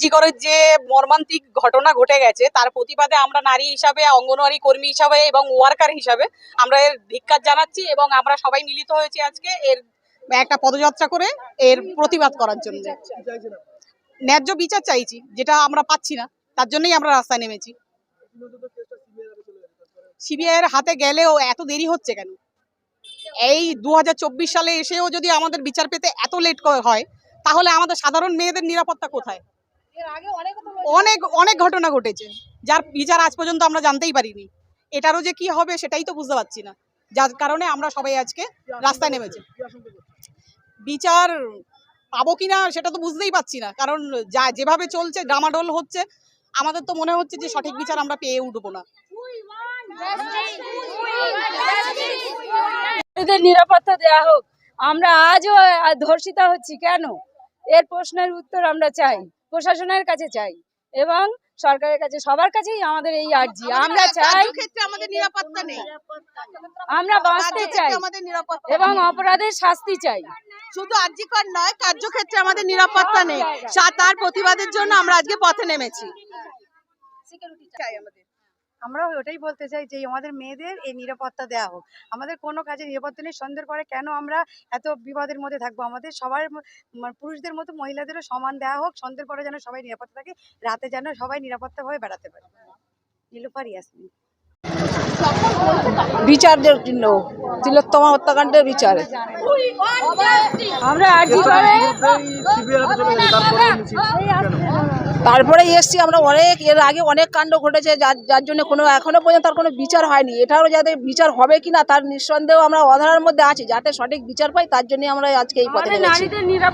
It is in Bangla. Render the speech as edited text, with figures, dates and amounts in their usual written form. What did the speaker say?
জি করে যে মর্মান্তিক ঘটনা ঘটে গেছে তার প্রতিবাদে আমরা নারী হিসাবে, অঙ্গনওয়াড়ি কর্মী হিসাবে এবং ওয়ার্কার হিসাবে আমরা এর ধিক্কার জানাচ্ছি এবং আমরা সবাই মিলিত হয়েছি আজকে এর একটা পদযাত্রা করে এর প্রতিবাদ করার জন্য। ন্যায্য বিচার চাইছি, যেটা আমরা পাচ্ছি না, তার জন্যই আমরা রাস্তায় নেমেছি। সিবিআই এর হাতে গেলেও এত দেরি হচ্ছে কেন? এই 2024 সালে এসেও যদি আমাদের বিচার পেতে এত লেট হয়, তাহলে আমাদের সাধারণ মেয়েদের নিরাপত্তা কোথায়? অনেক অনেক ঘটনা ঘটেছে যার বিচার আজ পর্যন্ত আমরা জানতেই পারিনি। এটারও যে কি হবে সেটাই তো বুঝতে পারছি না, যার কারণে আমরা সবাই আজকে রাস্তায় নেমেছি। বিচার পাবো কিনা সেটা তো বুঝতেই পারছি না, কারণ যা যেভাবে চলছে, ডামাডোল হচ্ছে, আমাদের তো মনে হচ্ছে যে সঠিক বিচার আমরা পেয়ে উঠবো না। নিরাপত্তা দেওয়া হোক। আমরা আজও ধর্ষিতা হচ্ছি কেন? এর প্রশ্নের উত্তর আমরা চাই, প্রশাসনের কাছে চাই এবং সরকারের কাছে, সবার কাছেই আমাদের এই আর্জি। আমরা চাই আমাদের নিরাপত্তা নেই, আমরা বাঁচতে চাই এবং অপরাধের শাস্তি চাই। শুধু আর্জিকর নয়, কার্যক্ষেত্রে আমাদের নিরাপত্তা নেই, তার প্রতিবাদের জন্য আমরা আজকে পথে নেমেছি। আমরা ওটাই বলতে চাই যে আমাদের মেয়েদের এই নিরাপত্তা দেওয়া হোক। আমাদের কোনো কাজে নিরাপত্তা নেই, সন্দেহের পরে কেন আমরা এত বিপদের মধ্যে থাকবো? আমাদের সবার পুরুষদের মতো মহিলাদেরও সমান দেওয়া হোক, সন্দেহের পরে যেন সবাই নিরাপত্তা থাকে, রাতে যেন সবাই নিরাপত্তাভাবে বেড়াতে পারে। নীলুফার ইয়াসমিন। বিচারের জন্য, তিলোত্তমা হত্যাকাণ্ডের বিচার। আমরা আর্জি করে তারপরে এসছি আমরা, অনেক এর আগে অনেক কাণ্ড ঘটেছে যার জন্য কোনো এখনো পর্যন্ত তার কোনো বিচার হয়নি। এটারও যাতে বিচার হবে কিনা তার নিঃসন্দেহ আমরা অধারার মধ্যে আছি, যাতে সঠিক বিচার পাই, তার জন্য আমরা আজকে এই পথে নেমেছি।